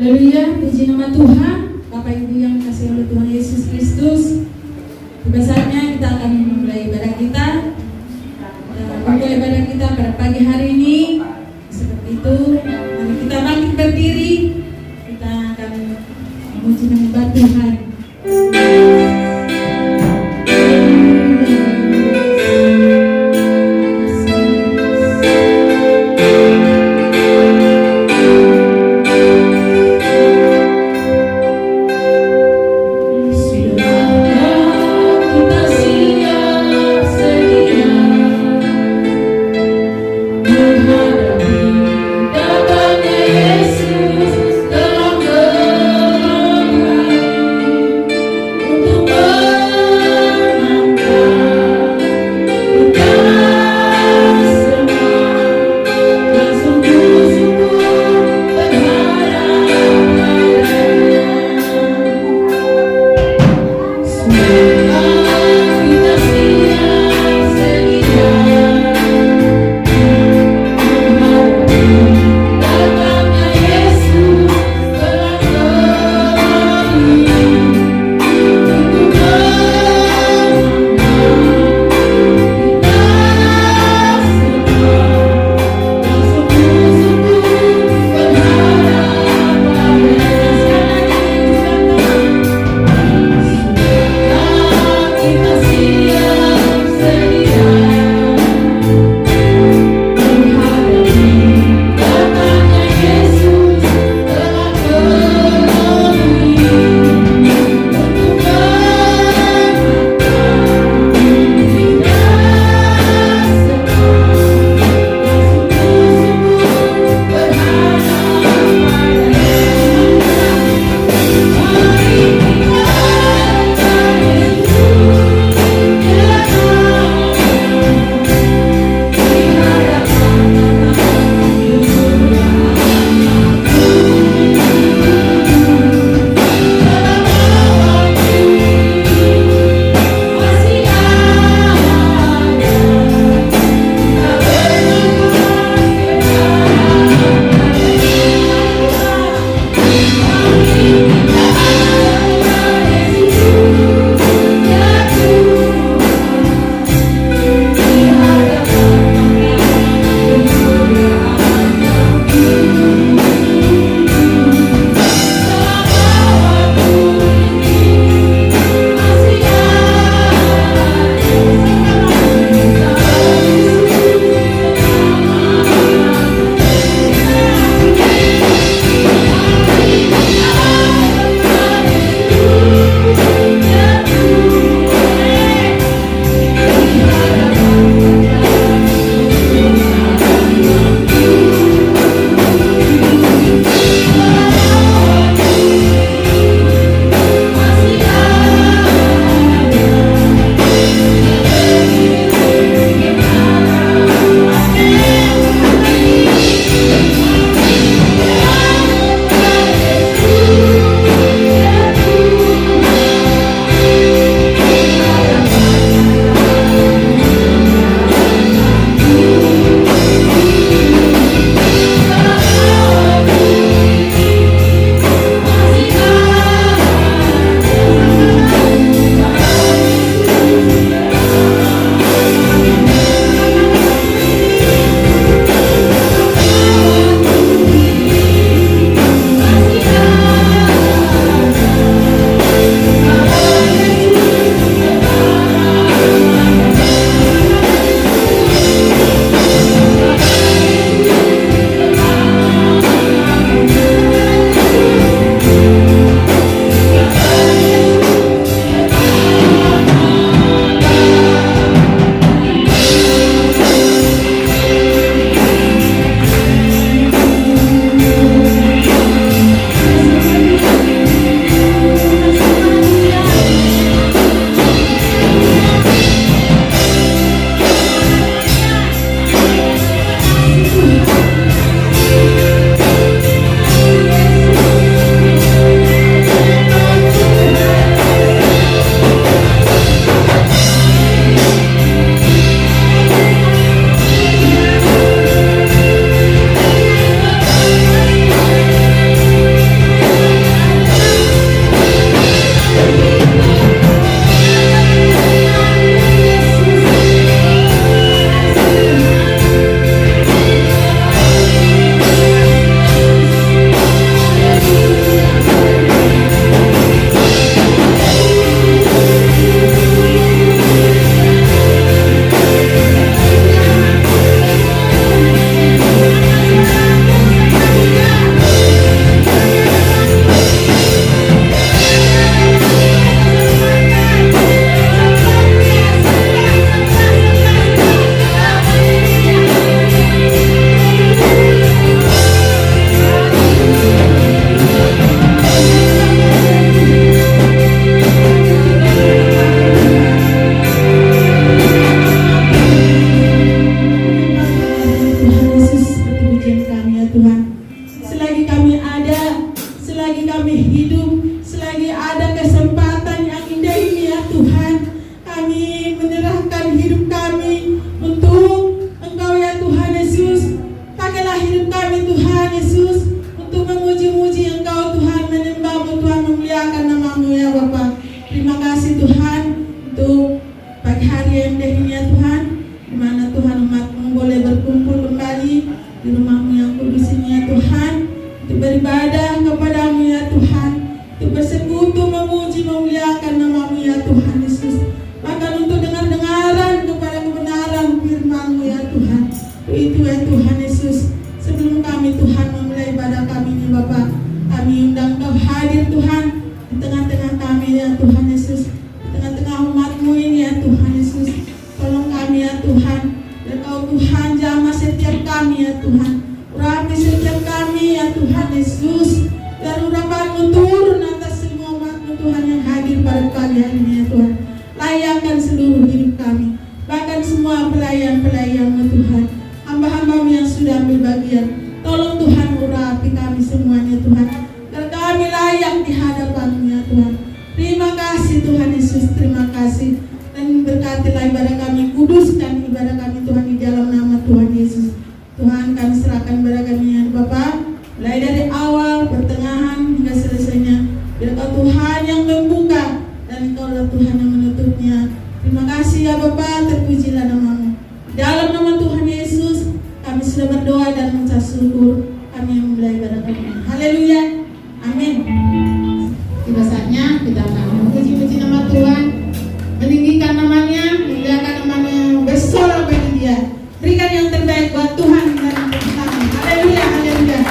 Haleluya, puji nama Tuhan. Bapak Ibu yang dikasihi oleh Tuhan Yesus Kristus, tiba saatnya kita akan memulai ibadah kita. Memulai ibadah kita pada pagi hari ini. Seperti itu, mari kita bangkit berdiri. Kita akan memuji menyembah Tuhan. Yesus dalam kami hidup, selagi ada kesempatan yang indah ini ya Tuhan, kami menyerahkan hidup kami untuk Engkau ya Tuhan Yesus. Pakailah hidup kami Tuhan Yesus untuk memuji-muji Engkau Tuhan, menyembah-Mu Tuhan, memuliakan nama-Mu ya Bapa. Terima kasih Tuhan untuk pagi hari yang indah ini ya Tuhan, di mana Tuhan umat-Mu boleh berkumpul kembali di rumah-Mu yang kudus ini ya Tuhan, untuk beribadah kepada-Mu ya Tuhan, untuk bersekutu, memuji, memuliakan nama-Mu ya Tuhan Yesus. Bahkan untuk dengar-dengaran kepada kebenaran firman-Mu ya Tuhan. Itu ya Tuhan Yesus. Sebelum kami Tuhan memulai ibadah kami ini Bapa, kami undang Kau hadir Tuhan di tengah-tengah kami ya Tuhan Yesus, di tengah-tengah umat-Mu ini ya Tuhan Yesus. Tolong kami ya Tuhan, dan Kau Tuhan jamah setiap kami ya Tuhan, urapi setiap kami ya Tuhan Yesus, dan urapan-Mu turun atas semua umat-Mu Tuhan yang hadir pada pagi hari ini ya Tuhan. Layakkan seluruh hidup kami, bahkan semua pelayan-pelayan-Mu Tuhan, hamba-hamba-Mu yang sudah ambil bagian. Tolong Tuhan urapi kami semuanya Tuhan, agar kami layak di hadapan-Mu ya Tuhan. Terima kasih Tuhan Yesus, terima kasih. Dan berkatilah ibadah kami, kuduskan ibadah kami Tuhan di dalam nama Tuhan Yesus. Tuhan, kami serahkan ibadah kami ya Bapa, mulai dari awal, pertengahan hingga selesainya. Biar Kau Tuhan yang membuka dan Engkau lah Tuhan yang menutupnya. Terima kasih ya Bapa, terpujilah nama-Mu. Dalam nama Tuhan Yesus kami sudah berdoa dan mengucap syukur. Kami yang memulai ibadah kami. Haleluya, amin. Tiba saatnya kita akan memuji-muji nama Tuhan, meninggikan namanya, memuliakan namanya, bersorak bagi Dia. Berikan yang terbaik buat Tuhan dan untuk kami. Haleluya, haleluya.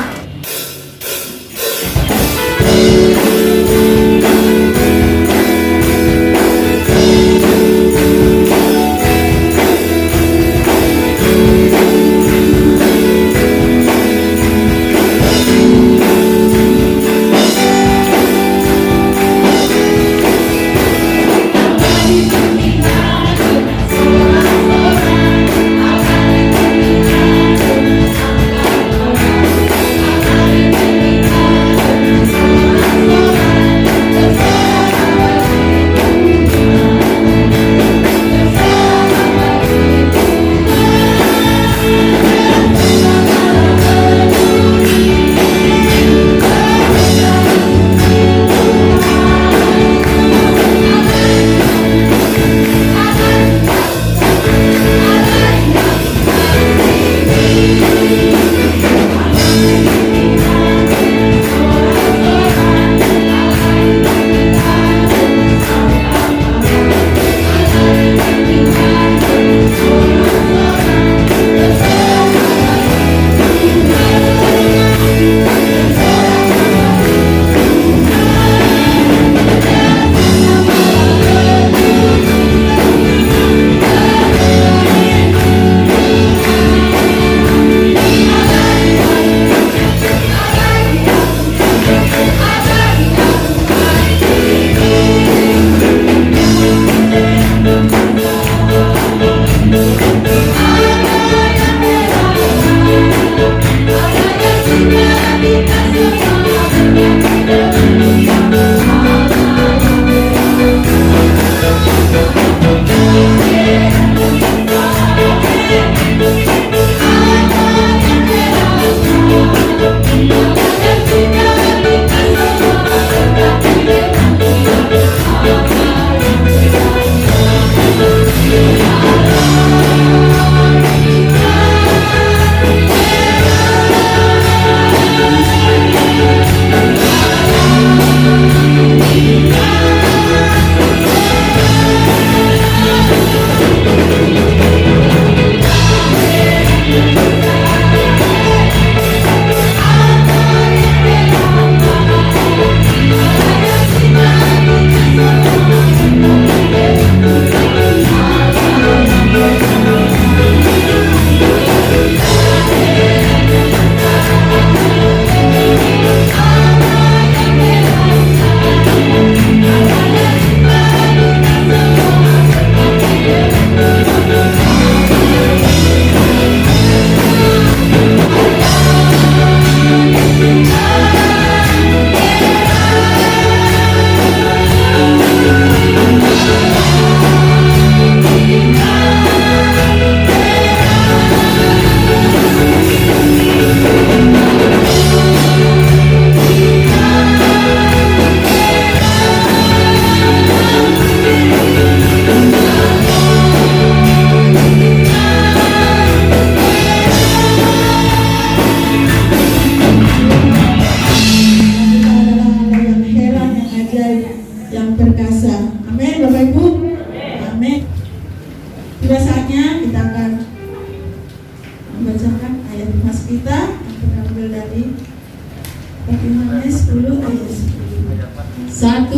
Yohanes 10 ayat 10. 1,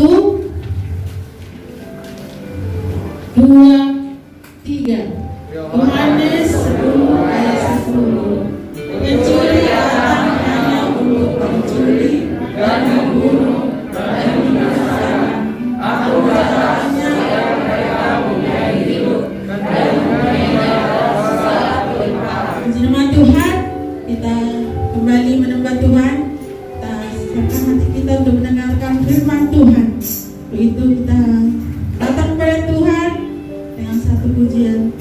2, 3. Yohanes 10 ayat 10. Pencuri datang hanya untuk mencuri dan membunuh dan membinasakan. Aku datang supaya mereka mempunyai hidup dan mempunyainya secara berlimpah. Puji nama Tuhan, kita kembali menyembah Tuhan. Kita siapkan hati kita untuk mendengarkan firman Tuhan. Begitu kita datang kepada Tuhan dengan satu pujian.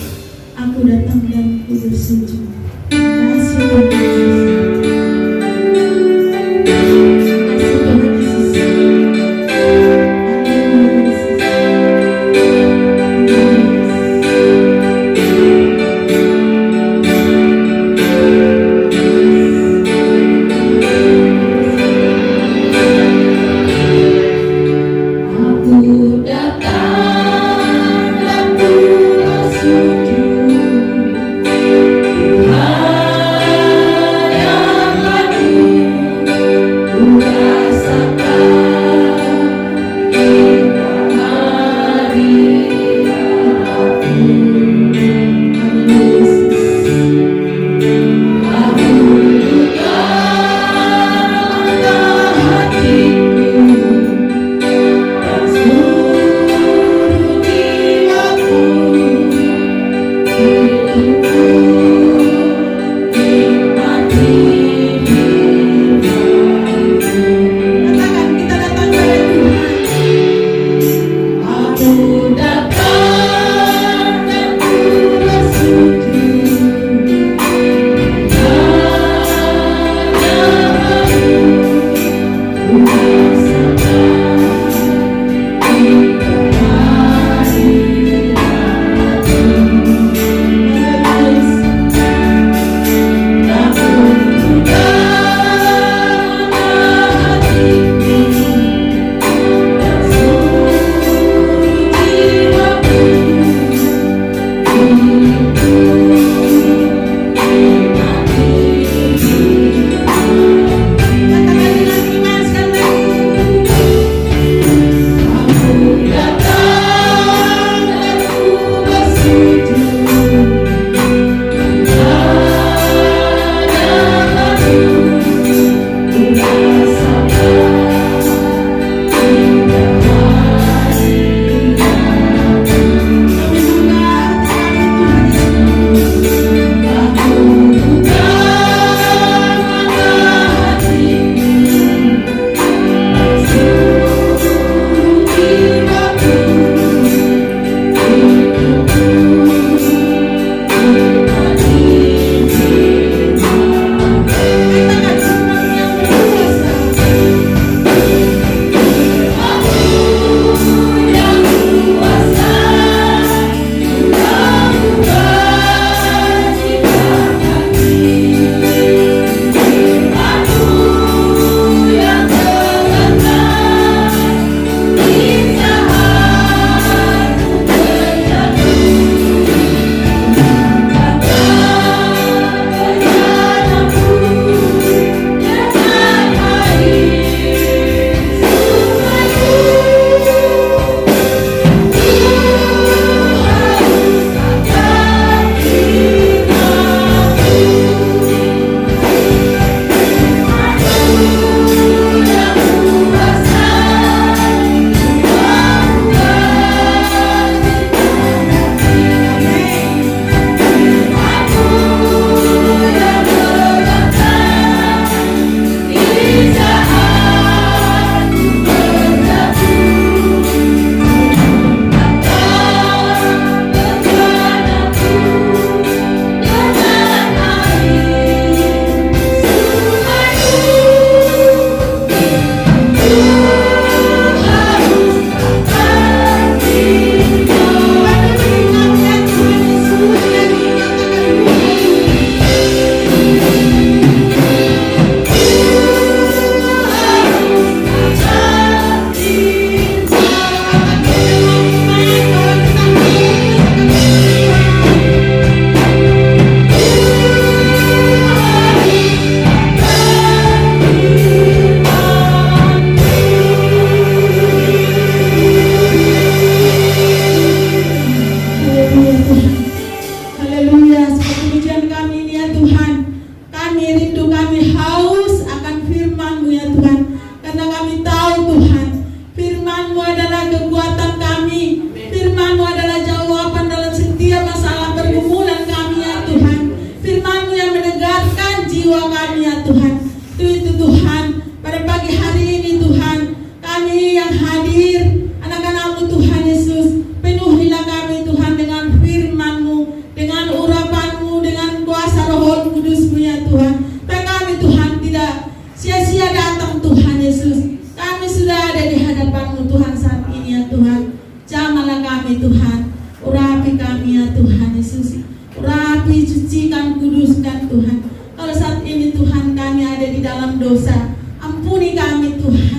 Aku datang dan ku bersujud. Terima kasih Tuhan Yesus.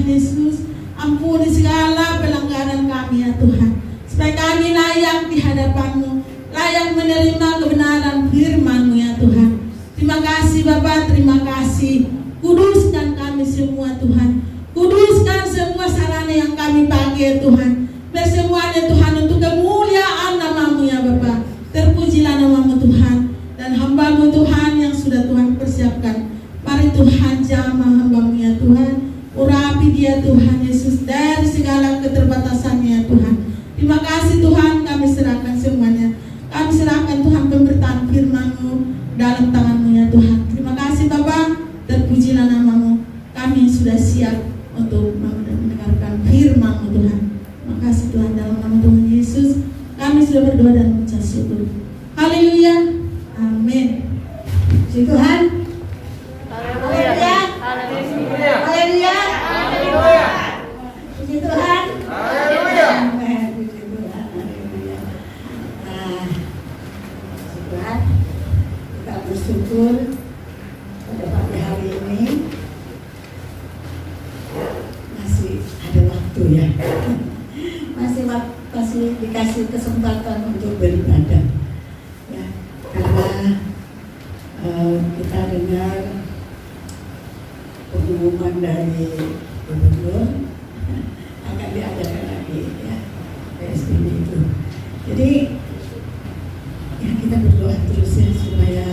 Tuhan Yesus. Ampuni segala pelanggaran kami ya Tuhan, supaya kami layak di hadapan-Mu, layak menerima kebenaran firman-Mu ya Tuhan. Terima kasih Bapa, terima kasih. Kuduskan kami semua Tuhan, kuduskan semua sarana yang kami pakai Tuhan. Biar semuanya Tuhan untuk kemuliaan nama-Mu ya Bapa. Terpujilah nama-Mu Tuhan, dan hamba-Mu Tuhan yang sudah Tuhan persiapkan. Mari Tuhan jamah hamba-Mu ya Tuhan. Urapi dia Tuhan Yesus dari segala keterbatasannya ya Tuhan. Terima kasih Tuhan, kami serahkan semuanya. Kami serahkan Tuhan pemberitaan firman-Mu dalam tangan-Mu ya Tuhan. Terima kasih Bapa, terpujilah nama-Mu. Kami sudah siap untuk mendengarkan firman-Mu Tuhan. Terima kasih Tuhan, dalam nama Tuhan Yesus kami sudah berdoa dan mengucap syukur. Haleluya, amin. Puji Tuhan. Haleluya. Haleluya. Haleluya. Haleluya. Puji Tuhan. Haleluya. Amin. Puji Tuhan. Haleluya. Nah, puji Tuhan. Kita bersyukur pada pagi hari ini masih ada waktu ya. Masih dikasih kesempatan untuk beribadah. Ya, karena kita dengar pengumuman dari gubernur akan diadakan lagi ya PSBB itu. Jadi ya kita berdoa terus ya supaya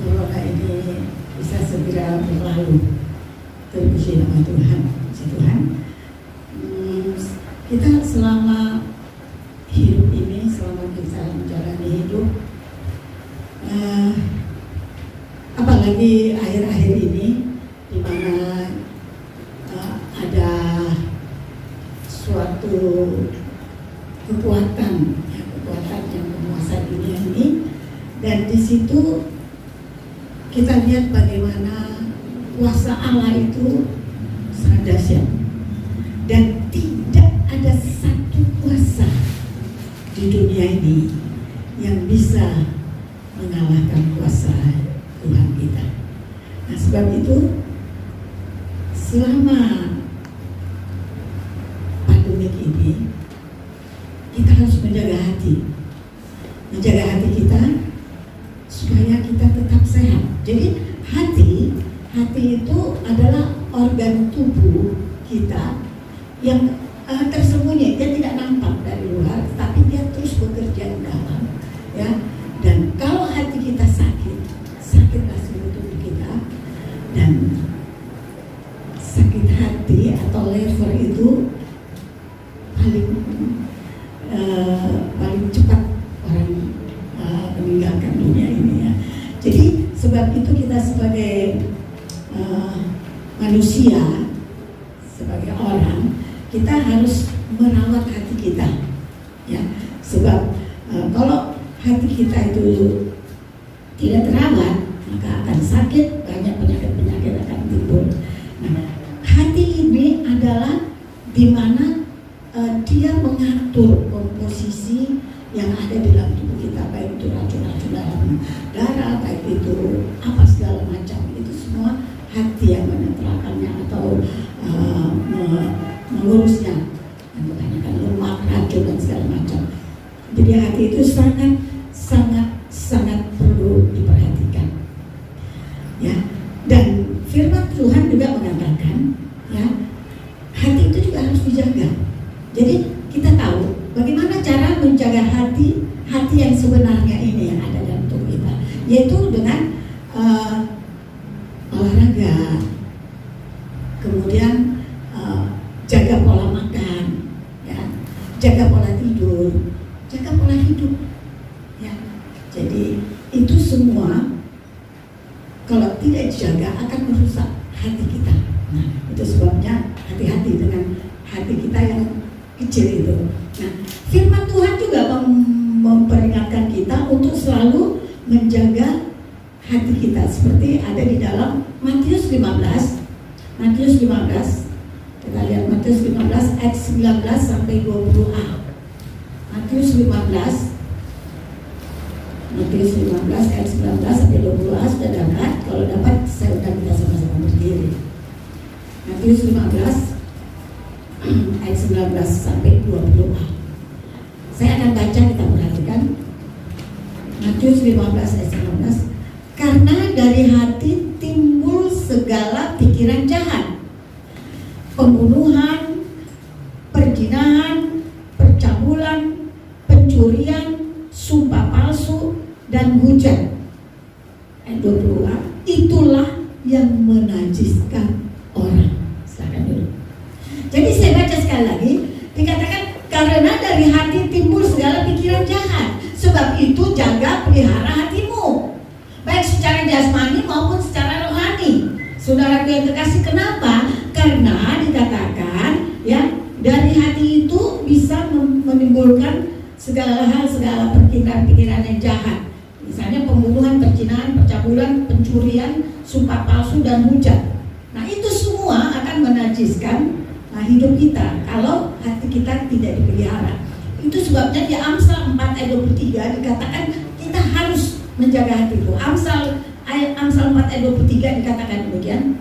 corona ini bisa segera berlalu. Terpuji nama Tuhan. Puji Tuhan. Kita selama hidup ini, selama kita menjalani hidup, apalagi akhir-akhir ini di mana ada suatu kekuatan yang menguasai dunia ini, dan di situ kita lihat bagaimana kuasa Allah itu sangat dahsyat, dan tidak ada satu kuasa di dunia ini yang bisa mengalahkan kuasa Tuhan kita. Nah, sebab itu selama pandemi ini kita harus menjaga hati kita supaya kita tetap sehat. Jadi hati itu adalah organ tubuh kita yang tersembunyi, dia tidak nampak dari luar, tapi dia terus bekerja di dalam, ya. Dan kalau hati kita sakitlah seluruh tubuh kita, dan sakit hati atau liver itu paling cepat orang meninggalkan dunia ini ya. Jadi sebab itu kita sebagai manusia, sebagai orang, kita harus merawat hati kita, ya. Sebab kalau hati kita itu tidak terawat, maka akan sakit, banyak penyakit akan timbul. Nah, hati ini adalah di mana dia mengatur komposisi yang ada di dalam tubuh kita, baik itu racun-racun dalam darah, baik itu apa segala macam, itu semua hati yang menetralkannya atau mengurusnya, yang kebanyakan lemak, racun dan segala macam. Jadi hati itu sangat perlu diperhatikan, ya. Dan firman Tuhan juga mengatakan, ya, hati itu juga harus dijaga. Jadi kita tahu bagaimana cara menjaga hati yang sebenarnya ini yang ada dalam tubuh kita, yaitu dengan olahraga, kemudian jaga pola makan, ya, jaga pola tidur, jaga pola hidup, ya. Jadi itu semua kalau tidak dijaga akan merusak hati kita. Nah, itu sebabnya hati-hati dengan hati kita yang kecil itu. Nah, firman Tuhan juga memperingatkan kita untuk selalu menjaga hati kita, seperti ada di dalam Matius 15. Kita lihat Matius 15 ayat 19 sampai 20a. Matius 15 ayat 19 sampai 20a. Sudah dapat? Kalau dapat saya undang kita sama-sama berdiri. Matius 15 ayat 19 sampai 20. Saya akan baca, kita perhatikan. Matius 15 ayat 19. Karena dari hati timbul segala pikiran jahat, pembunuhan, perzinahan, percabulan, pencurian, sumpah palsu, dan hujat. Ayat 22. Itulah yang menajiskan orang. Silakan dulu. Jadi saya baca sekali lagi, dikatakan karena dari hati timbul segala pikiran jahat. Sebab itu jaga pelihara hatimu, baik secara jasmani maupun secara rohani. Saudara yang terkasih, kenapa? Karena dikatakan ya, dari hati itu bisa menimbulkan segala hal, segala pikiran-pikiran yang jahat. Misalnya pembunuhan, perzinahan, percabulan, pencurian, sumpah palsu, dan hujat. Nah itu semua akan menajiskan hidup kita kalau hati kita tidak dipelihara. Itu sebabnya di Amsal 4 ayat 23 dikatakan kita harus menjaga hati itu. Amsal 4 ayat 23 dikatakan demikian.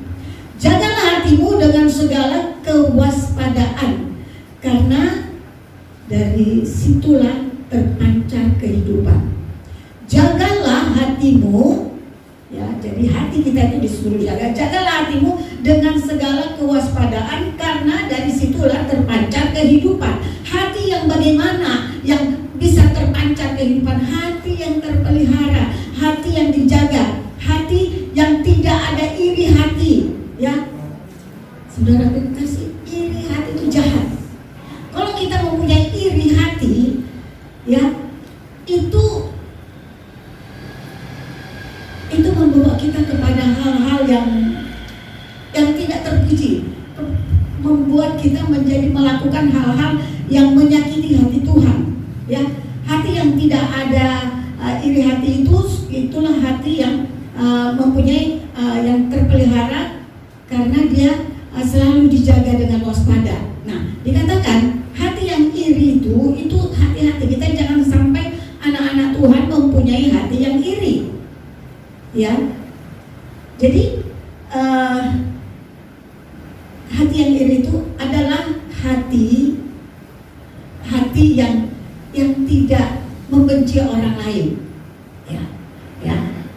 Jagalah hatimu dengan segala kewaspadaan, karena dari situlah terpancar kehidupan. Jagalah hatimu, ya, jadi hati kita itu disuruh jaga. Jagalah hatimu dengan segala kewaspadaan, karena dari situlah terpancar kehidupan. Hati yang bagaimana yang bisa terpancar kehidupan? Hati yang terpelihara, hati yang dijaga, hati yang tidak ada iri hati, ya. Saudara kasih, iri hati itu jahat. Kalau kita mempunyai iri hati, ya, itu membawa kita kepada hal-hal yang tidak terpuji, membuat kita menjadi melakukan hal-hal yang menyakiti hati Tuhan, ya. Hati yang tidak ada iri hati itulah hati yang mempunyai yang terpelihara, karena dia selalu dijaga dengan waspada. Nah, dikatakan hati yang iri itu hati-hati kita, jangan sampai anak-anak Tuhan mempunyai hati yang iri, ya. Jadi hati yang iri itu adalah hati yang tidak membenci orang lain, ya.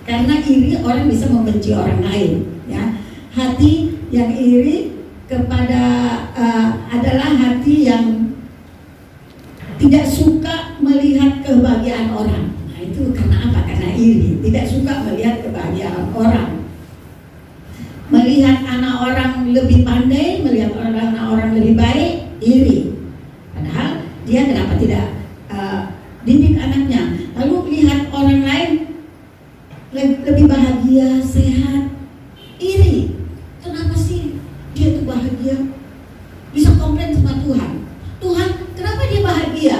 Karena iri orang bisa membenci orang lain, ya. Hati yang iri adalah hati yang tidak suka melihat kebahagiaan orang. Nah, itu karena apa? Karena iri, tidak suka melihat kebahagiaan orang. Melihat anak orang lebih pandai, melihat anak orang lebih baik, iri. Padahal dia kenapa tidak didik anaknya? Lalu lihat orang lain lebih bahagia, sehat, iri. Kenapa sih dia itu bahagia? Bisa komplain sama Tuhan. Tuhan, kenapa dia bahagia?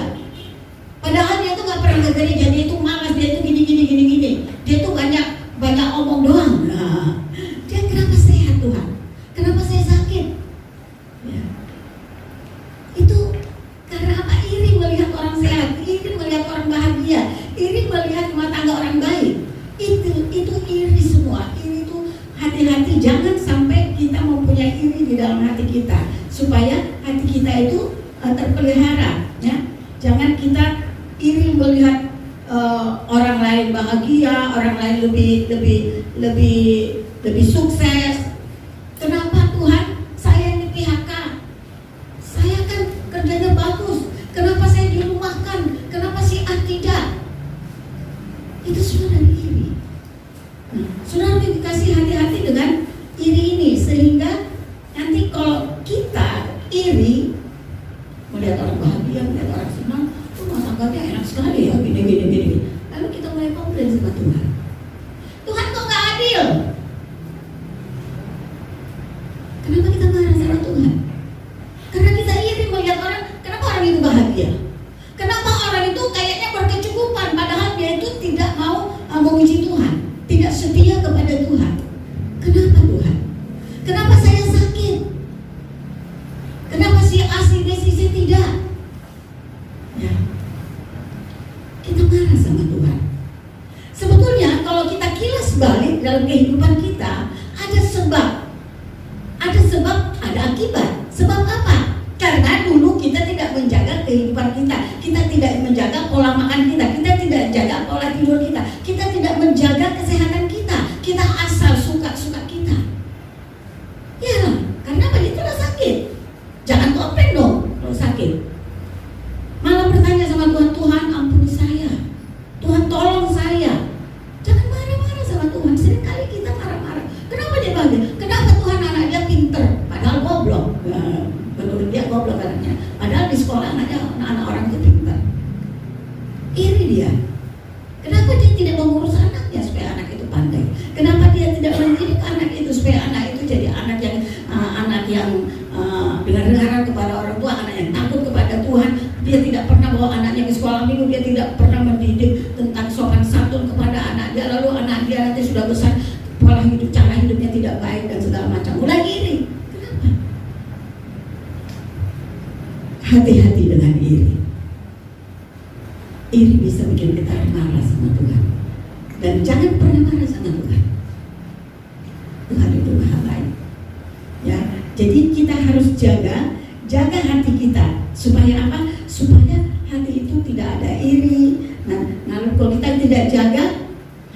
Padahal dia tuh nggak pernah ke gereja, dia itu malas, dia itu gini. Dia tuh banyak omong doang. Nah, dia kenapa sehat Tuhan? Kenapa saya sakit? Ya. Itu karena apa? Iri melihat orang sehat, iri melihat orang bahagia, iri melihat rumah tangga orang baik. Itu iri semua. Iri itu hati-hati, jangan sampai kita mempunyai iri di dalam hati kita, supaya hati kita itu terpelihara, ya. Jangan kita iri melihat orang lain bahagia, orang lain lebih sukses. Kenapa Tuhan? Saya yang di PHK, saya kan kerjanya bagus. Kenapa saya dirumahkan? Kenapa si A tidak? Itu sudah dari iri. Nah, saudara dikasih hati-hati dengan iri ini, sehingga nanti kalau kita iri melihat orang bahagia, melihat orang senang, rumah tangganya enak sekali ya, gini. Lalu kita mulai komplain sama Tuhan. Tuhan kok gak adil? Kenapa kita marah sama Tuhan? Karena kita iri melihat orang, kenapa orang itu bahagia? Kenapa orang itu kayaknya berkecukupan, padahal dia itu tidak mau memuji Tuhan, tidak setia kepada Tuhan. Kenapa Tuhan? Kenapa saya sakit? Kenapa si A, si B, si C tidak? Ya. Kita marah sama Tuhan. Sebetulnya kalau kita kilas balik dalam kehidupan kita, ada sebab ada akibat. Sebab apa? Karena dulu kita tidak menjaga kehidupan kita, kita tidak menjaga pola makan kita, kita tidak menjaga pola tidur kita, kita tidak menjaga kesehatan kita, kita asal suka-suka kita. Ya, karena apa? Itulah sakit. Jangan komplain dong kalau sakit. Malah bertanya sama Tuhan, Tuhan ampuni saya, Tuhan tolong saya. Jangan marah-marah sama Tuhan. Seringkali kita marah-marah. Kenapa dia bahagia? Kenapa Tuhan anak dia pinter, padahal goblok? Menurut dia goblok anaknya, padahal di sekolah anak orang itu pintar. Iri dia. Kenapa dia tidak mengurus anaknya supaya anak itu pandai? Kenapa dia tidak mendidik anak itu supaya anak itu jadi anak yang dengar-dengaran kepada orang tua, anak yang takut kepada Tuhan? Dia tidak pernah bawa anaknya ke sekolah minggu, dia tidak pernah mendidik tentang sopan santun kepada anak dia. Lalu anak dia nanti sudah besar, pola hidup, cara hidupnya tidak baik dan segala macam. Mulai iri. Kenapa? Hati-hati dengan iri. Iri bisa bikin kita marah sama Tuhan. Dan jangan pernah marah sama Tuhan. Tuhan itu Maha baik. Ya, jadi kita harus jaga hati kita supaya apa? Supaya hati itu tidak ada iri. Nah, kalau kita tidak jaga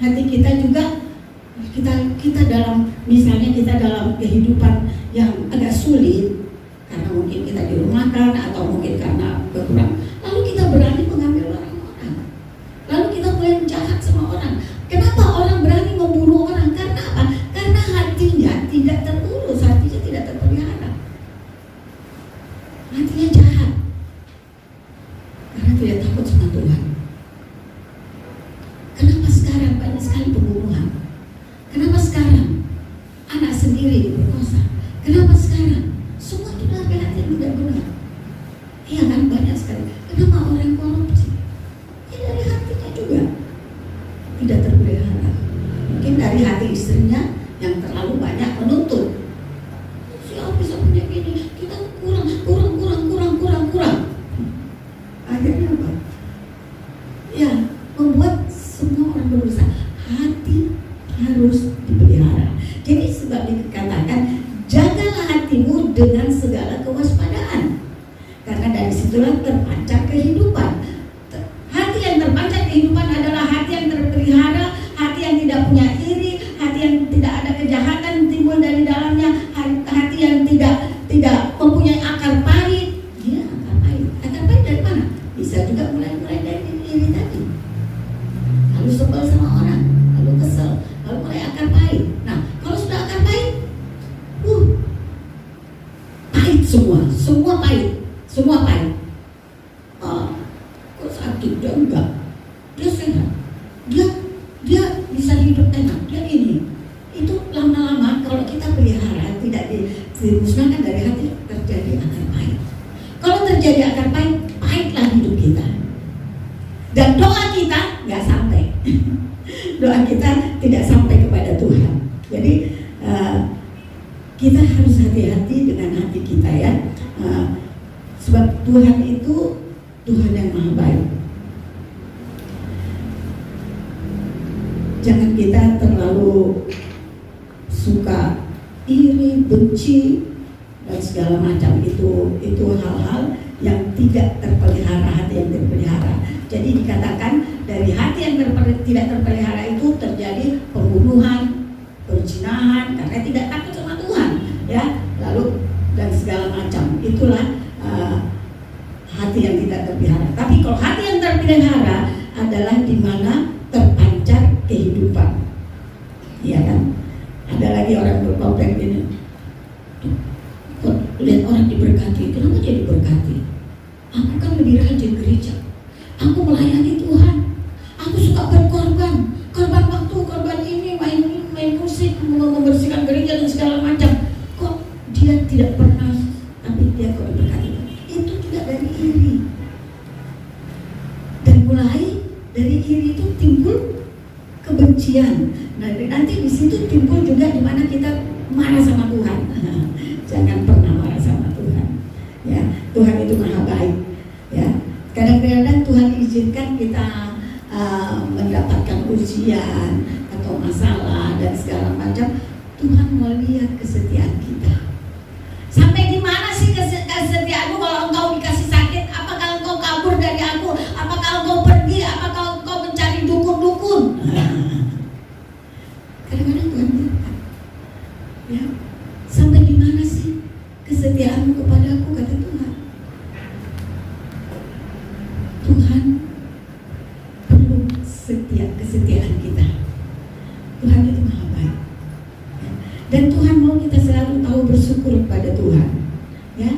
hati kita juga, kita dalam, misalnya kita dalam kehidupan yang agak sulit, karena mungkin kita dirumahkan atau mungkin karena kekurangan, lalu kita berani mengambil orang-orang, lalu kita mulai jahat sama orang. Kenapa orang berani membunuh orang? Karena apa? Karena hatinya tidak terurus, hatinya tidak terpelihara, hatinya jahat, karena tidak takut sama Tuhan. Kenapa sekarang banyak sekali pembunuhan? Kenapa sekarang anak sendiri diperkosa? Kenapa sekarang semua itu dari hati yang tidak benar? Iya kan, banyak sekali. Kenapa orang korupsi? Ya dari hatinya juga tidak terpelihara. Mungkin dari hati istrinya yang terlalu banyak menuntut. Siapa bisa punya gini? Kita kurang. Akhirnya apa? Ya, membuat semua orang berusaha. Hati harus dipelihara. Jadi sebab dikatakan, jagalah hatimu dengan segala kewaspadaan, karena dari situlah terpancar kehidupan. Hati yang terpancar kehidupan adalah hati yang terpelihara, hati yang tidak punya iri, hati yang tidak ada kejahatan timbul dari dalamnya, hati yang tidak mempunyai akar pahit. Ya, akar pahit. Akar pahit dari mana? Bisa juga mulai dari iri tadi. Lalu sebel sama orang, lalu kesel, lalu mulai akar pahit. Nah, kalau sudah akar pahit, pahit semua pahit. Kok sakit? Dia enggak, dia sehat, dia bisa hidup enak, dia ini. Itu lama-lama kalau kita pelihara, tidak dimusnahkan dari hati, terjadi akar pahit. Kalau terjadi akar pahit, pahitlah hidup kita. Dan doa kita nggak sampai. Doa kita tidak sampai kepada Tuhan. Jadi kita harus hati-hati dengan hati kita, ya. Sebab Tuhan itu Tuhan yang Maha baik. Jangan kita terlalu suka iri, benci dan segala macam. Itu hal-hal yang tidak terpelihara, hati yang terpelihara. Jadi dikatakan dari hati yang tidak terpelihara itu terjadi pembunuhan, perzinahan, karena tidak takut sama Tuhan, ya. Lalu dan segala macam. Itulah hati yang tidak terpelihara. Tapi kalau hati yang terpelihara adalah di mana terpancar kehidupan, iya kan? Ada lagi orang berkomplain ini, kok lihat orang diberkati, kenapa dia diberkati? Aku kan lebih rajin gereja, aku melayani Tuhan, aku suka berkorban, korban waktu, korban ini, main musik, membersihkan gereja dan segala macam. Kok dia tidak pernah, tapi dia kok diberkati? Itu juga dari iri. Dan mulai dari iri itu timbul kebencian. Nah, nanti di situ timbul juga di mana kita marah sama Tuhan. Jangan pernah marah sama Tuhan. Ya, Tuhan itu Maha baik. Ya, kadang-kadang Tuhan izinkan kita mendapatkan ujian atau masalah dan segala macam. Tuhan mau lihat kesetiaan kita. Sampai di mana sih kesetiaanmu kalau engkau dikasih sakit? Apakah engkau kabur dari aku? Apakah engkau pergi? Apakah engkau mencari dukun-dukun? Kadang-kadang Tuhan lihat, ya, sampai di mana sih kesetiaanmu kepada aku, kata Tuhan. Tuhan perlu kesetiaan kita. Tuhan itu maha baik, ya. Dan Tuhan mau kita selalu tahu bersyukur kepada Tuhan, ya.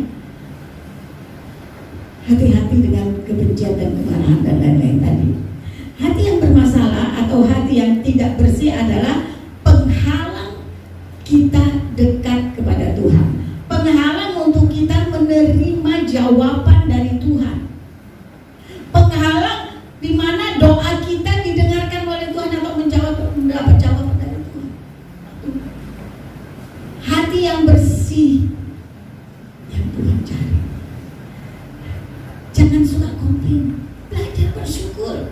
Hati-hati dengan kebencian dan kemarahan dan lain-lain tadi. Hati yang bermasalah atau hati yang tidak bersih adalah penghalang kita dekat kepada Tuhan, penghalang untuk kita menerima jawaban dari Tuhan, penghalang di mana doa kita didengarkan oleh Tuhan atau mendapat jawaban dari Tuhan. Hati yang bersih yang Tuhan cari. Jangan suka komplain, belajar bersyukur.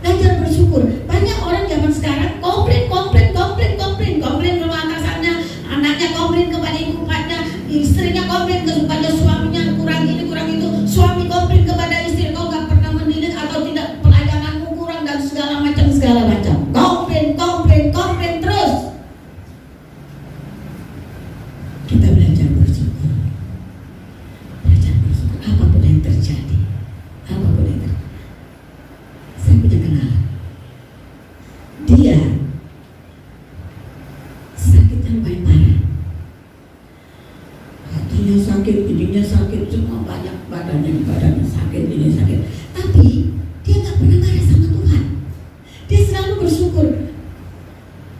Belajar bersyukur. Banyak orang zaman sekarang komplain rumah atasannya, anaknya komplain kepada ibu bapaknya, istrinya komplain kepada suaminya, kurang ini kurang itu, suami komplain kepada istri, kau gak pernah mendidik atau tidak, pelayananmu kurang dan segala macam. Komplain terus. Kita belajar bersyukur. Apapun yang terjadi. Saya punya kenalan. Dia sakitnya lumayan parah. Hatinya sakit, ininya sakit, semua banyak badannya sakit, ini sakit. Tapi dia nggak pernah marah sama Tuhan. Dia selalu bersyukur.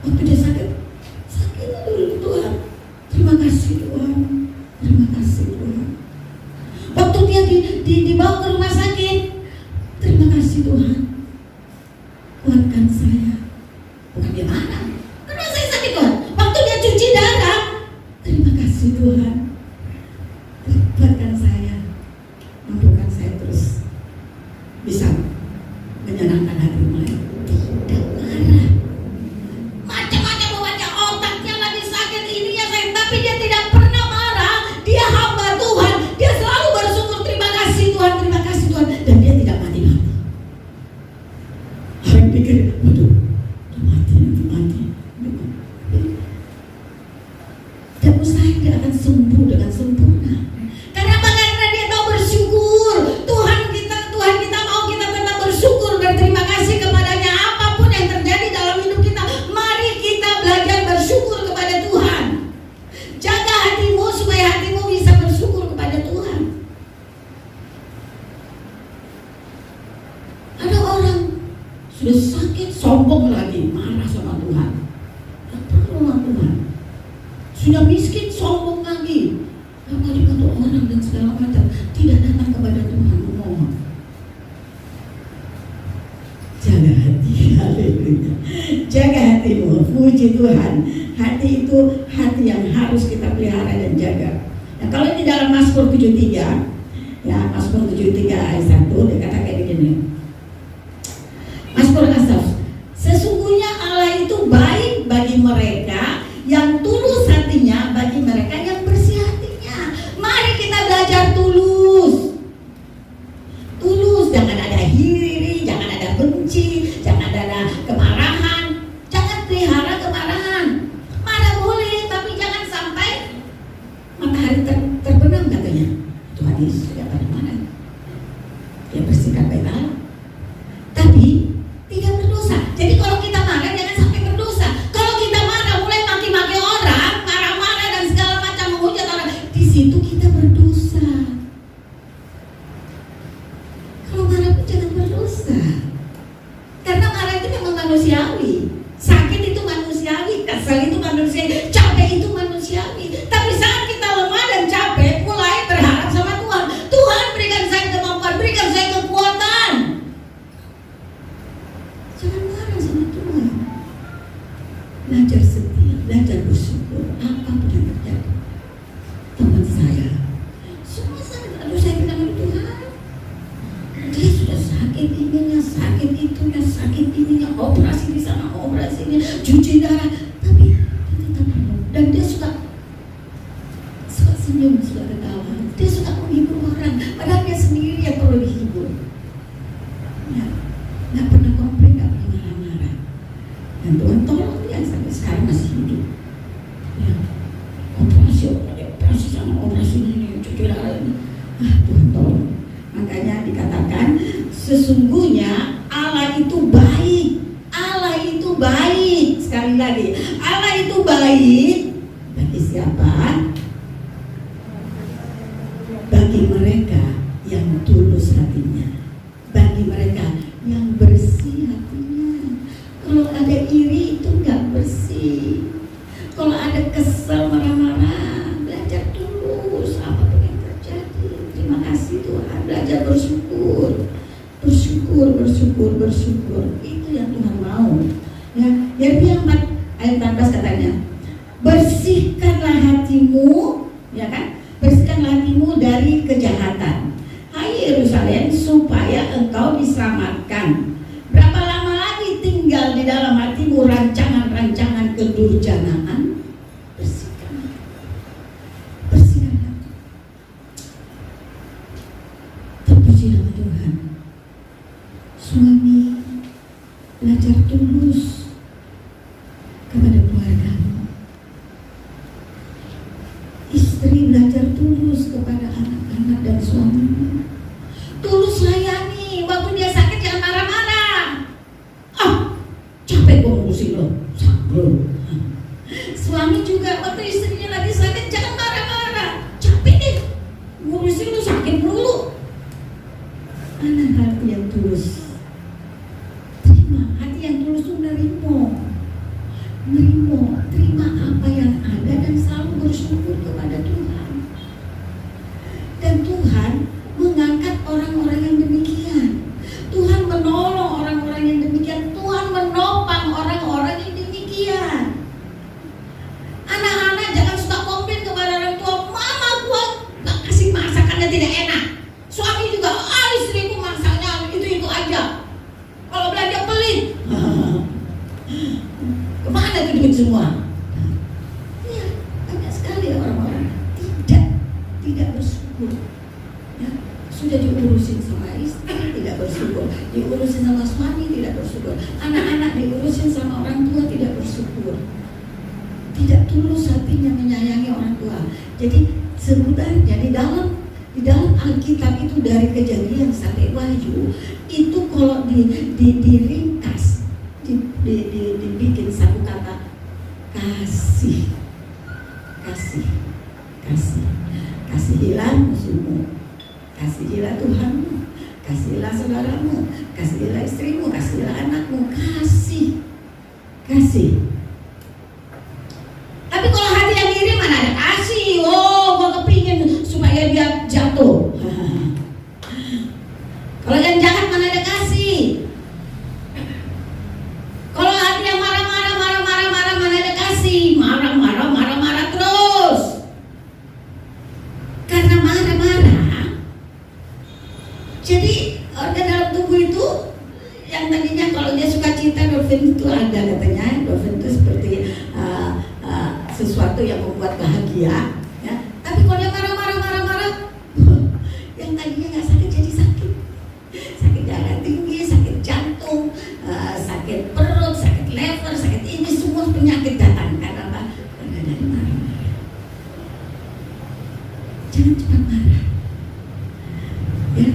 Waktu dia sakit dulu Tuhan. Terima kasih Tuhan. Waktu dia dibawa ke rumah sakit, terima kasih Tuhan. Kuatkan saya. Bukan dia marah. Kenapa saya sakit Tuhan? Waktu dia cuci darah, terima kasih Tuhan. Kuatkan saya. Mampukan saya terus bisa menyenangkan hati mulai. Tidak marah. Macam-macam membaca otaknya lagi sakit, ininya sakit, tapi dia tidak pernah marah. Dia hamba Tuhan. Dia selalu bersyukur, terima kasih Tuhan. Dan dia tidak mati-mati. Orang pikir, waduh, nanti mati. Dan mustahil dia akan sembuh dengan sempurna. Karena dia tahu bersyukur. Tuhan kita mau kita tetap bersyukur dan terima kasih kepadanya. Apapun yang terjadi dalam hidup kita, mari kita belajar bersyukur kepada Tuhan. Jaga hatimu supaya hatimu bisa bersyukur kepada Tuhan. Ada orang sudah sakit, sombong lagi, marah sama Tuhan. Tak perlu sama Tuhan. Sudah miskin, sombong lagi. Apa dibantu orang dan segala macam, tidak datang kepada Tuhan memohon. Jaga hati, haleluya. Jaga hatimu, puji Tuhan. Hati itu hati yang harus kita pelihara dan jaga. Nah, kalau ini dalam Mazmur 73, ya Mazmur 73 ayat 1 dikatakan kayak begini. Mazmur Asaf, sesungguhnya Allah itu baik bagi mereka yang tulus hatinya, bagi mereka yang bersih hatinya. Mari kita belajar tulus, jangan ada iri, jangan ada benci, jangan ada kemarahan, jangan pelihara kemarahan. Marah boleh, tapi jangan sampai matahari terbenam katanya. Itu hadis tidak pada mana. Ya bersikap baik Allah, tapi tidak berdosa. Jadi kalau kita marah jangan sampai berdosa. Kalau kita marah mulai maki-maki orang, marah-marah dan segala macam menghujat orang, di situ kita berdosa. Kalau marah pun jangan berdosa. Karena marah itu memang manusiawi. Sakit itu manusiawi, kesel itu manusiawi, capek itu manusiawi. Tapi saat kita lemah dan capek, mulai berharap sama Tuhan. Tuhan berikan saya kemampuan, berikan saya kekuatan. Jangan marah sama Tuhan. Belajar setia, belajar bersyukur apapun yang terjadi. Teman saya suka ketawa, dia suka menghibur orang, padahal dia sendiri yang perlu dihibur. Ya, nggak pernah komplain, nggak pernah marah-marah. Dan Tuhan tolong dia sampai sekarang masih hidup. Ya, operasi sama operasi ini, cuci darah ini. Tuhan tolong. Makanya dikatakan sesungguhnya Allah itu baik. Allah itu baik. Sekali lagi, Allah itu baik bagi siapa? Bagi mereka yang tulus hatinya, bagi mereka yang bersih hatinya. Kalau ada iri itu nggak bersih. Kalau ada kesel, marah-marah, belajar tulus apapun yang terjadi. Terima kasih Tuhan, belajar bersyukur. Bersyukur. Itu yang Tuhan mau. Ya, Yeremia 4 ayat 14 katanya, bersihkanlah hatimu, ya kan? Bersihkanlah hatimu dari kejahatan, hai Yerusalem, supaya engkau diselamatkan. Berapa lama lagi tinggal di dalam hatimu rancangan-rancangan kedurjanaan? Bersihkan hati. Terpuji nama Tuhan. Suami, belajar tulus kepada keluargamu. Istri, belajar tulus kepada anak-anak dan suamimu. Tulus layani. Waktu dia sakit jangan marah-marah. Capek gue ngurusin lo. Sabar. Suami juga waktu istrinya lagi sakit jangan marah-marah. Capek deh ngurusin lo, sakit mulu. Anak hati yang tulus. Hati yang tulus itu terima apa yang ada dan selalu bersyukur kepada Tuhan. Dan Tuhan mengangkat orang-orang yang demikian. Tuhan menolong orang-orang yang demikian. Tuhan menopang orang-orang yang demikian. Anak-anak jangan suka komplain kepada orang tua, mama gua gak kasih masakannya tidak enak. Suami juga, istriku masaknya itu aja. Kalau belanja pelit. Kemana itu duit semua? Ya, banyak sekali orang-orang tidak bersyukur. Ya, sudah diurusin sama istri tidak bersyukur, diurusin sama suami tidak bersyukur, anak-anak diurusin sama orang tua tidak bersyukur, tidak tulus hatinya menyayangi orang tua. Jadi sebenarnya di dalam Alkitab itu dari Kejadian sampai Wahyu itu kalau diringkas, dibikin satu kata, kasihilah musuhmu, kasihilah Tuhanmu, kasihilah saudaramu, kasihilah istrimu, kasihilah anakmu, kasih. Tapi kalau hati yang iri mana ada kasih? Gua kepingin supaya dia jatuh. Kalau yang jahat mana ada kasih? Kalau hati yang marah-marah mana ada kasih? Marah terus. Karena marah-marah, jadi organ dalam tubuh itu yang tadinya kalau dia suka cita, endorfin itu ada katanya. Endorfin itu seperti sesuatu yang membuat bahagia, ya. Tapi kalau dia marah, yang tadinya nggak sakit jadi sakit darah tinggi, sakit jantung, sakit perut, sakit lever, sakit ini semua penyakit datang karena apa? Karena dari marah. Jangan cepat marah. Ya,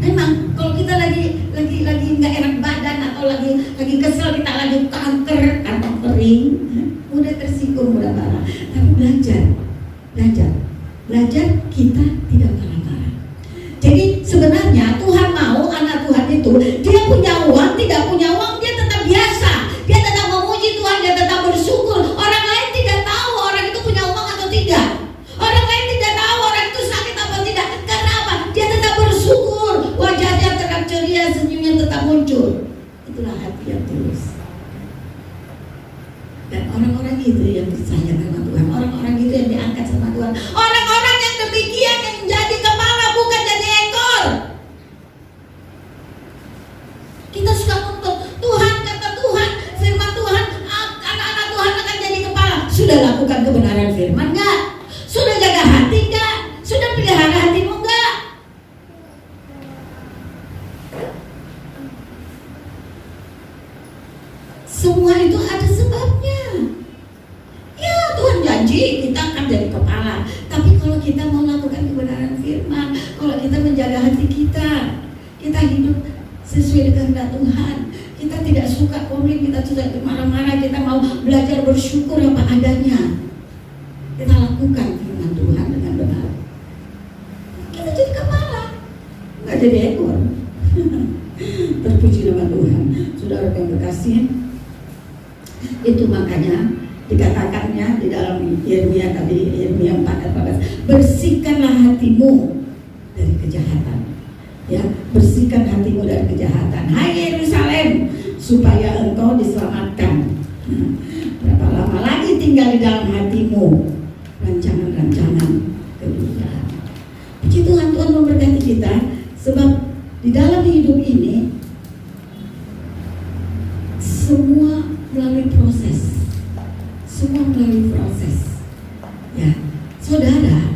memang kalau kita lagi nggak enak badan atau lagi kesel, kita lagi kanker, kantong kering, mudah tersinggung, mudah marah. Tapi belajar kita tidak marah-marah. Jadi sebenarnya Tuhan mau anak Tuhan itu dia punya uang, tidak punya uang, dia tetap biasa, dia tetap memuji Tuhan, dia tetap bersyukur. Orang lain tidak tahu orang itu punya uang atau tidak. Orang lain tidak tahu orang itu sakit atau tidak. Karena apa? Dia tetap bersyukur, wajahnya tetap ceria, senyumnya tetap muncul. Itulah hati yang tulus. Dan orang-orang itu yang disayang sama Tuhan, orang-orang itu yang diangkat sama Tuhan, orang-orang yang demikian yang menjadi kepala bukan jadi ekor. kita mau lakukan kebenaran firman, kalau kita menjaga hati kita, kita hidup sesuai dengan kehendak Tuhan, kita tidak suka komplain, kita tidak marah-marah, kita mau belajar bersyukur apa adanya, kita lakukan firman Tuhan dengan benar, kita jadi kepala, nggak jadi ekor. Terpuji nama Tuhan. Saudara yang terkasih, itu makanya dikatakannya di dalam Yeremia tadi, Yeremia 4:14, bersihkanlah hatimu dari kejahatan. Ya, bersihkan hatimu dari kejahatan. Hai Yerusalem, supaya engkau diselamatkan. Berapa lama lagi tinggal di dalam hatimu rancangan-rancangan kebenaran. Puji Tuhan, Tuhan memberkati kita, sebab di dalam hidup ini semua melalui proses. Semua melalui proses. Ya, saudara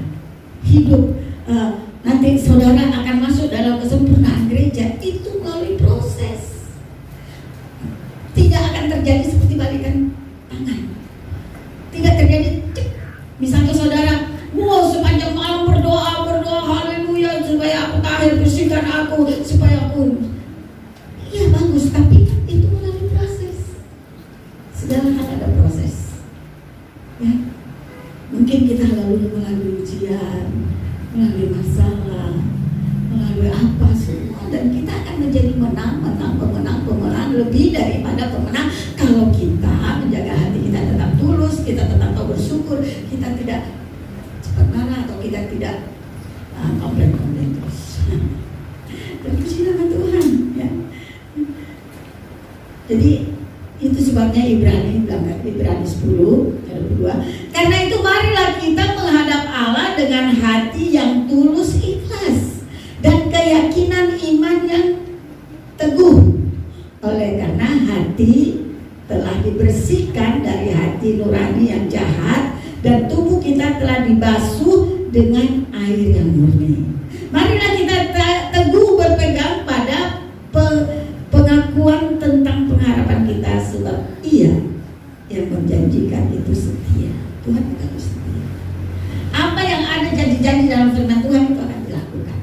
hidup nanti saudara akan masuk dalam kesempurnaan gereja itu melalui proses. Tidak akan terjadi seperti balikan tangan. Tidak terjadi misalnya saudara, wow, sepanjang malam berdoa, haleluya, supaya aku tahir, bersihkan aku, supaya aku. Iya bagus, tapi itu melalui proses. Segala hal ada proses. Ya, mungkin kita melalui ujian, melalui masalah, melalui apa semua, dan kita akan menjadi pemenang lebih daripada pemenang kalau kita menjaga hati kita tetap tulus, kita tetap tahu bersyukur, kita tidak cepat marah atau kita tidak komplain terus. Dan puji nama Tuhan, ya. Jadi itu sebabnya Ibrani 10 ayat 2. Karena itu marilah kita menghadap Allah dengan hati yang tulus ikhlas dan keyakinan iman yang teguh. Oleh karena hati telah dibersihkan dari hati nurani yang jahat dan tubuh kita telah dibasuh dengan air yang murni. Marilah kita teguh berpegang pada pengakuan tentang pengharapan kita, sebab Ia yang menjanjikan itu setia. Tuhan itu setia. Apa yang ada janji-janji dalam firman Tuhan itu akan dilakukan.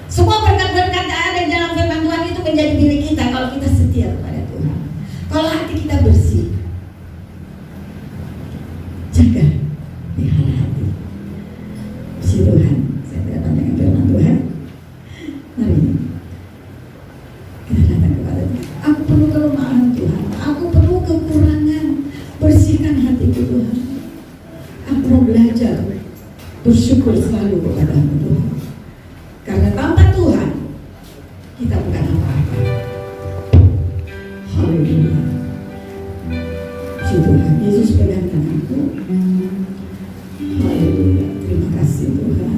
Semua berkat-berkat yang ada di dalam firman Tuhan itu menjadi milik kita kalau kita setia kepada Tuhan. Kalau hati kita bersih, jaga pelihara hati. Puji Tuhan. Saya tidak panjangkan firman Tuhan. Mari kita datang kepada Tuhan. Aku perlu kelemahan Tuhan, aku perlu kekurangan. Bersihkan hatiku Tuhan. Aku mau belajar bersyukur selalu kepada Tuhan. Karena tanpa Tuhan kita bukan apa-apa. Haleluya. Puji Tuhan. Yesus pegang tanganku. Haleluya. Terima kasih Tuhan.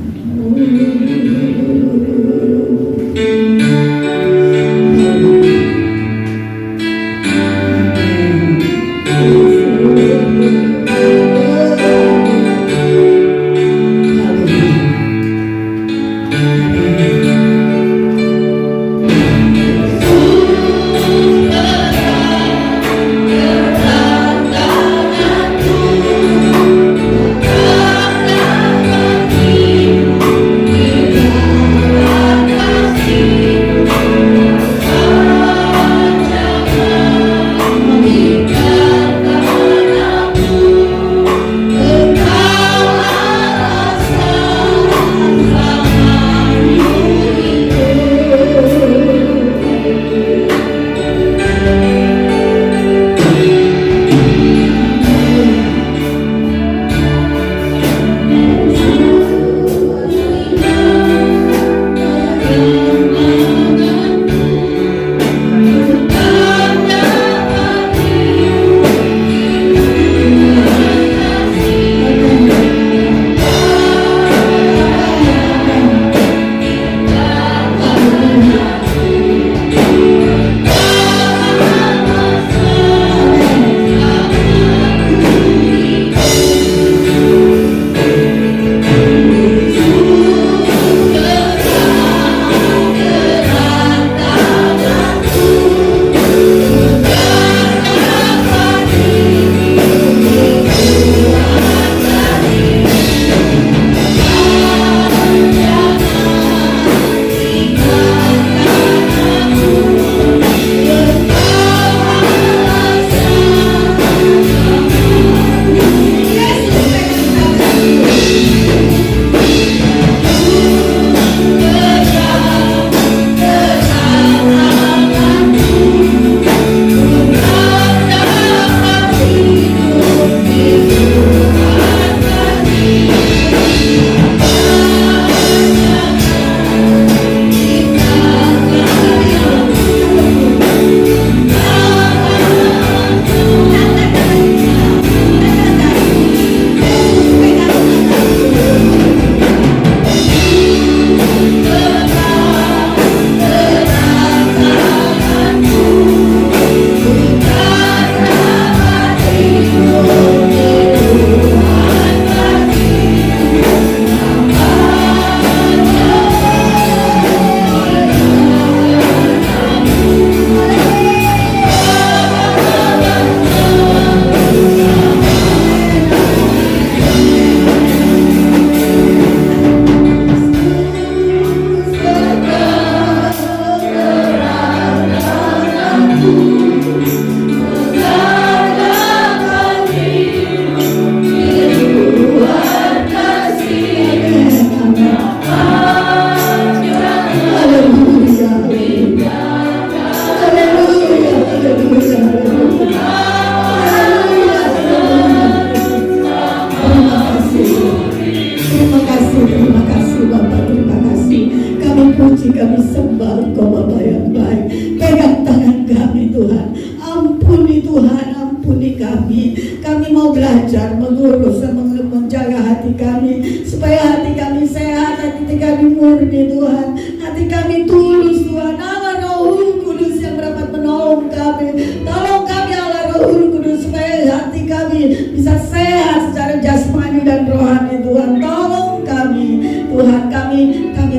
hamba Engkau Bapa yang baik. Pegang tangan kami Tuhan, ampuni Tuhan, ampuni kami. Kami mau belajar mengurus dan menjaga hati kami, supaya hati kami sehat, hati kami murni Tuhan, hati kami tulus Tuhan. Allah Roh Kudus yang dapat menolong kami, tolong kami Allah Roh Kudus, supaya hati kami bisa sehat secara jasmani dan rohani Tuhan. Tolong kami Tuhan, kami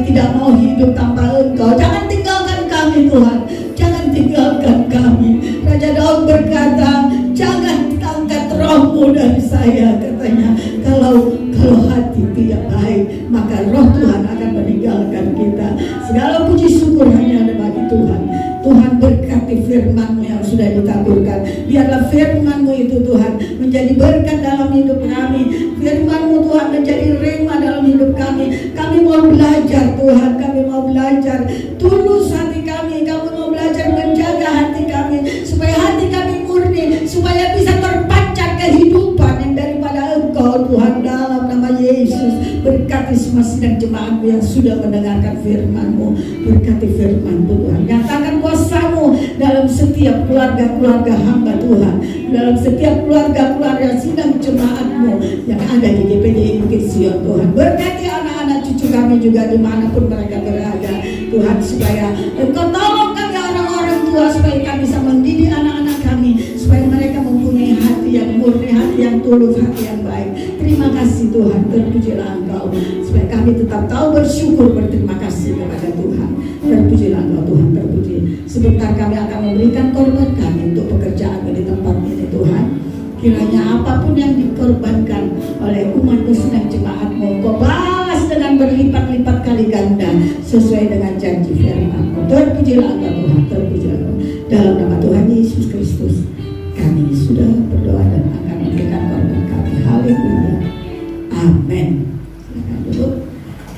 tidak mau hidup tanpa Engkau. Jangan tinggalkan kami Tuhan, jangan tinggalkan kami. Raja Daud berkata, jangan angkat rohmu dari saya, katanya. Kalau hati tidak baik, maka roh Tuhan akan meninggalkan kita. Segala puji syukur hanya ada bagi Tuhan. Tuhan berkati firman-Mu yang sudah ditaburkan. Biarlah firman-Mu itu Tuhan menjadi berkat dalam hidup kami. Firman-Mu Tuhan menjadi rema dalam hidup kami. Kami mau belajar Tuhan, kami mau belajar tulus hati kami. Kami mau belajar menjaga hati kami, supaya hati kami murni, supaya bisa terpancar kehidupan yang daripada Engkau Tuhan, dalam nama Yesus. Berkati semua sidang jemaat-Mu yang sudah mendengarkan firman-Mu. Berkati firman-Mu Tuhan, nyatakan kuasa-Mu dalam setiap keluarga-keluarga hamba Tuhan, dalam setiap keluarga-keluarga sidang jemaat-Mu yang ada di GPD Bukit Sion Tuhan. Berkati anak-anak cucu kami juga dimanapun mereka berada Tuhan, supaya Engkau tolong kami orang-orang tua, supaya kami bisa mendidik anak-anak kami, supaya mereka mempunyai hati yang murni, hati yang tulus, hati yang baik. Terima kasih Tuhan, terpujilah Engkau, supaya kami tetap tahu bersyukur, berterima kasih kepada Tuhan. Terpujilah Engkau Tuhan, terpuji. Sebentar kami akan memberikan korban kami untuk pekerjaan di tempat ini Tuhan. Kiranya apapun yang dikorbankan oleh umat-Mu dan jemaat-Mu, Engkau balas dengan berlipat-lipat kali ganda sesuai dengan janji firman-Mu. Terpujilah Engkau Tuhan, terpujilah Engkau. Dalam nama Tuhan Yesus Kristus kami sudah berdoa dan akan memberikan korban kami. Haleluya, amin. Silakan duduk.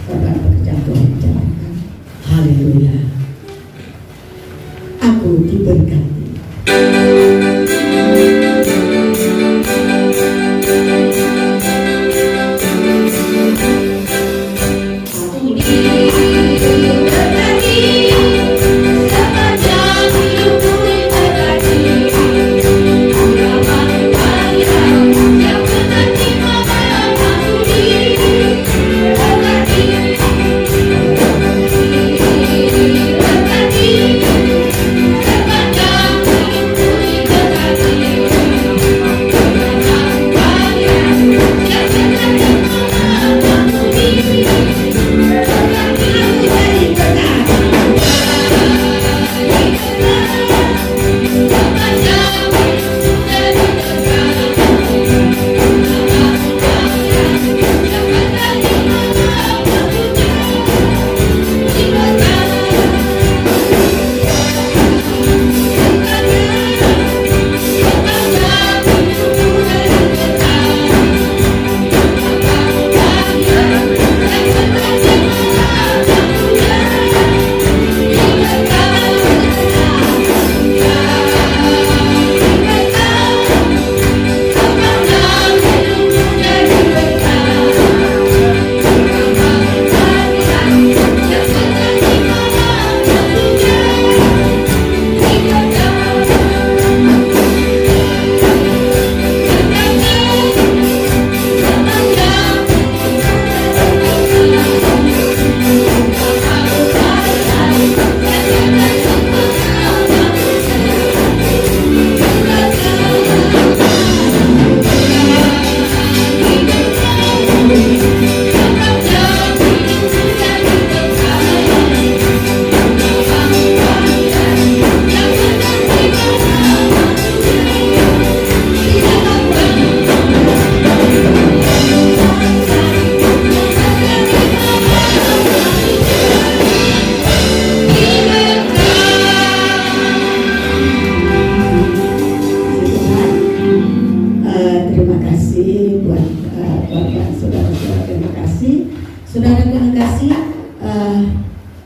Korban pekerjaan Tuhan jalankan. Haleluya. Aku diberkati.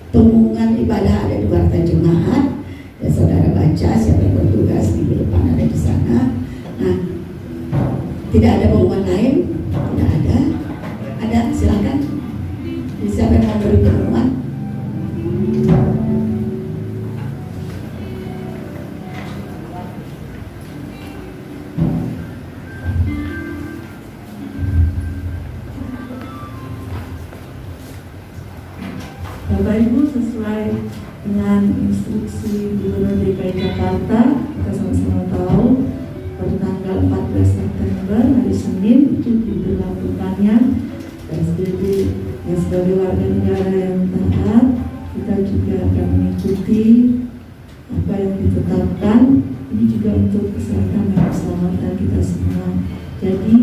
Pengumuman ibadah ada di warta jemaat. Ya saudara baca, siapa yang bertugas di depan ada di sana. Nah, tidak ada pengumuman lain? Tidak ada. Ada, silakan. Siapa yang mau beri pengumuman? Bapak Ibu, sesuai dengan instruksi Gubernur DKI Jakarta, kita sama-sama tahu pada tanggal 14 September hari Senin itu diberlakukannya PSBB. Ya, sebagai warga negara yang taat, kita juga akan mengikuti apa yang ditetapkan. Ini juga untuk kesehatan dan keselamatan kita semua. Jadi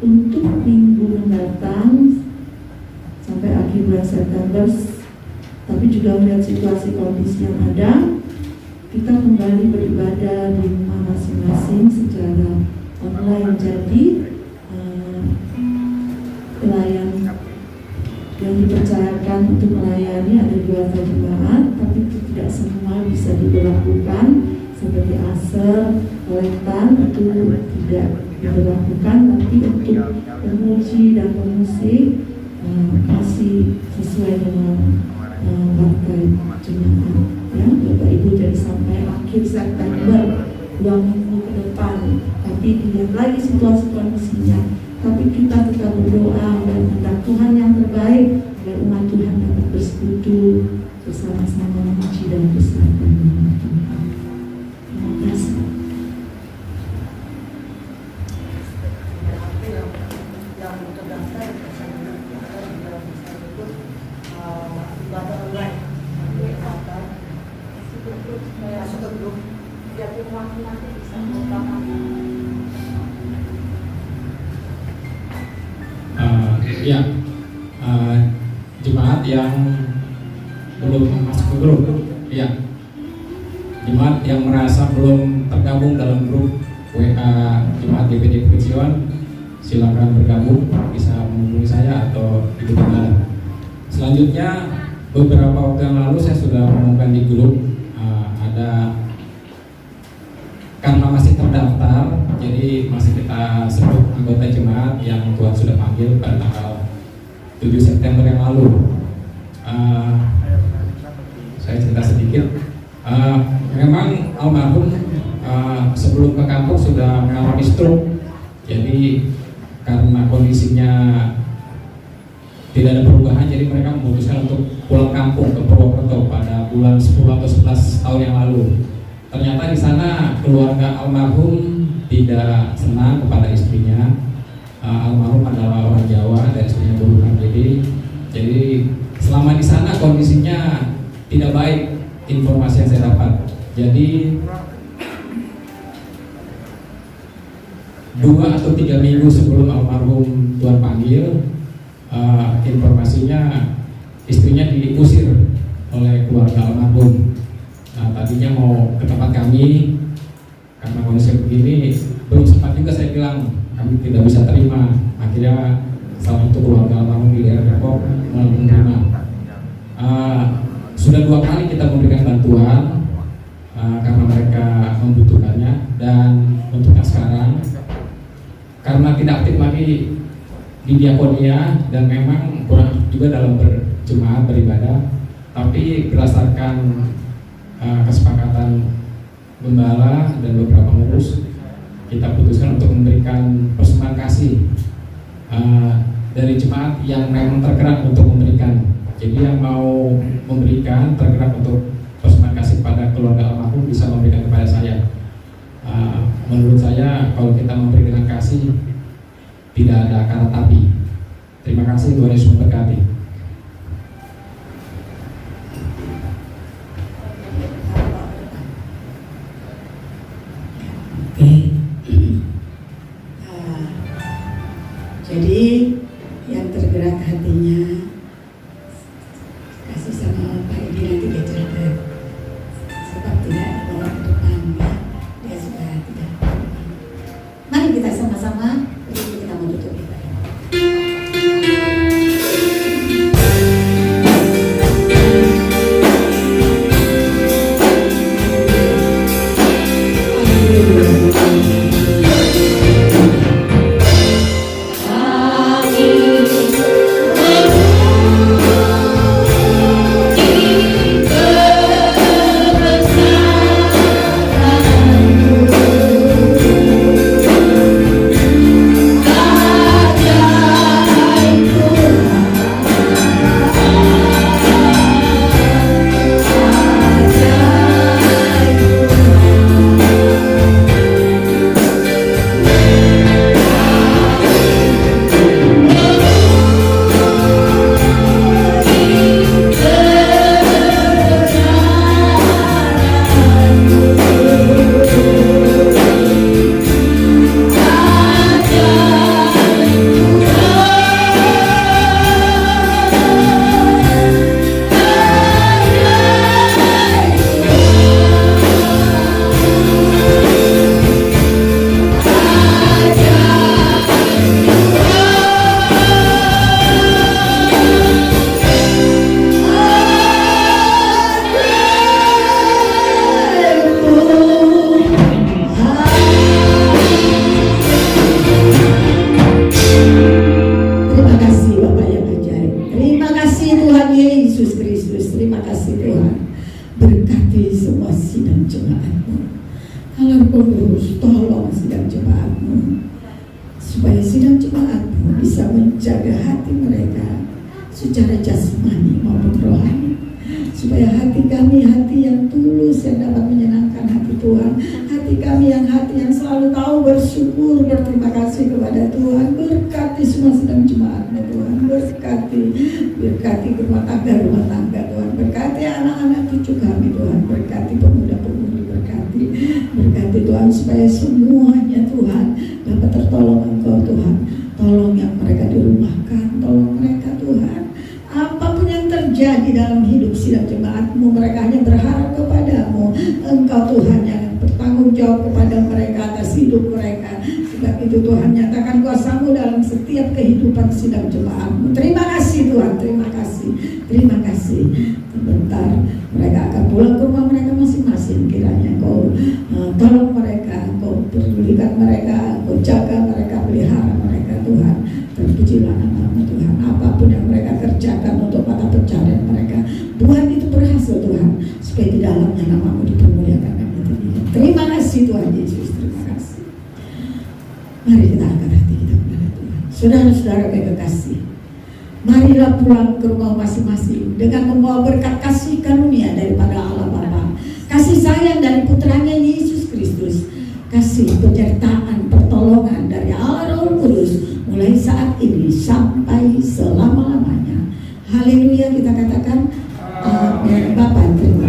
untuk minggu mendatang sampai akhir bulan September, tapi juga melihat situasi kondisi yang ada, kita kembali beribadah di rumah masing-masing secara online. Jadi pelayan yang dipercayakan untuk melayani ada 2 jemaat, tapi tidak semua bisa diberlakukan seperti asar, kolektan itu tidak diberlakukan, tapi untuk pemuji dan pemusik masih sesuai dengan partai jemaat. Ya, Bapak Ibu, jadi sampai akhir September 2 minggu ke depan, tapi dilihat lagi situasi kondisinya. Tapi kita tetap berdoa dan minta Tuhan yang terbaik agar umat Tuhan dapat bersekutu bersama-sama memuji dan bersama nama Tuhan. Terima kasih. Yang terdaftar ibadah online masuk ke grup jadi nanti bisa menggunakan jemaat yang belum masuk ke grup, ya, jemaat yang merasa belum tergabung dalam grup WA Jemaat DPD Pujian, silakan bergabung, bisa menghubungi saya atau Ibu Gembala. Selanjutnya, beberapa waktu yang lalu saya sudah mengumumkan di grup ada, karena masih terdaftar, jadi masih kita sebut anggota jemaat yang Tuhan sudah panggil pada tanggal 7 September yang lalu. Saya cerita sedikit. Memang almarhum sebelum ke kampung sudah mengalami stroke. Jadi karena kondisinya tidak ada perubahan, jadi mereka memutuskan untuk pulang kampung ke Purwokerto pada bulan 10 atau 11 tahun yang lalu. Ternyata di sana keluarga almarhum tidak senang kepada istrinya. Almarhum adalah orang Jawa dan istrinya Buruhan. Jadi selama di sana kondisinya tidak baik, informasi yang saya dapat. Jadi 2 atau 3 minggu sebelum almarhum Tuhan panggil, informasinya istrinya diusir oleh keluarga almarhum. Tadinya mau ke tempat kami, karena kondisi begini belum sempat juga saya bilang kami tidak bisa terima. Akhirnya salah satu keluarga almarhum di daerah Depok menerima. Sudah 2 kali kita memberikan bantuan karena mereka membutuhkannya, dan untuk yang sekarang karena tidak aktif lagi di diakonia dan memang kurang juga dalam berjemaat beribadah, tapi berdasarkan kesepakatan gembala dan beberapa pengurus, kita putuskan untuk memberikan persembahan kasih dari jemaat yang memang tergerak untuk memberikan. Jadi yang mau memberikan, tergerak untuk persembahan kasih pada keluarga almarhum, bisa memberikan kepada saya. Menurut saya kalau kita memberi dengan kasih tidak ada kata tapi. Terima kasih, Tuhan Yesus memberkati. Jadi yang tergerak hatinya kasih sama Pak Edi, nanti dia cerita sebab tidak ada orang depan ya, dia sudah tidak. Mari kita sama-sama kita mau tutup kita. Tuhan Yesus Kristus. Terima kasih Tuhan. Berkati semua sidang jemaat-Mu. Allah Kudus, tolong sidang jemaat-Mu, supaya sidang jemaat-Mu bisa menjaga hati mereka secara jasmani maupun rohani, supaya hati kami hati yang tulus, yang dapat menyenangkan hati Tuhan, hati kami yang hati yang selalu tahu bersyukur, berterima kasih kepada Tuhan. Berkati semua sidang jemaat-Mu Tuhan, berkati rumah tangga Tuhan, berkati anak-anak cucu kami Tuhan, berkati pemuda-pemudi, berkati Tuhan, supaya semuanya Tuhan dapat tertolong Engkau Tuhan. Tolong yang mereka dirumahkan, tolong mereka Tuhan. Apapun yang terjadi dalam hidup sidang jemaat-Mu, mereka hanya berharap kepadamu. Engkau Tuhan yang bertanggung jawab kepada mereka atas hidup mereka. Sebab itu Tuhan, nyatakan kuasa-Mu dalam setiap kehidupan sidang jemaat-Mu. Terima kasih Tuhan, terima kasih, terima kasih. Sebentar mereka akan pulang ke rumah mereka masing-masing. Kiranya Kau tolong mereka, Kau pedulikan mereka, Kau jaga mereka, pelihara mereka Tuhan. Terpujilah nama-Mu Tuhan. Apapun yang mereka kerjakan untuk mata pencarian mereka, buat itu berhasil Tuhan, supaya di dalamnya nama-Mu dipermuliakan dan ditinggikan. Terima kasih Tuhan Yesus, terima kasih. Mari kita angkat hati kita kepada Tuhan. Saudara-saudara yang kekasih, marilah pulang ke rumah masing-masing dengan membawa berkat kasih karunia daripada Allah Bapa, kasih sayang dari putranya Yesus Kristus, kasih penyertaan pertolongan dari Allah Roh Kudus mulai saat ini sampai selama-lamanya. Haleluya, kita katakan amin. Bapak terima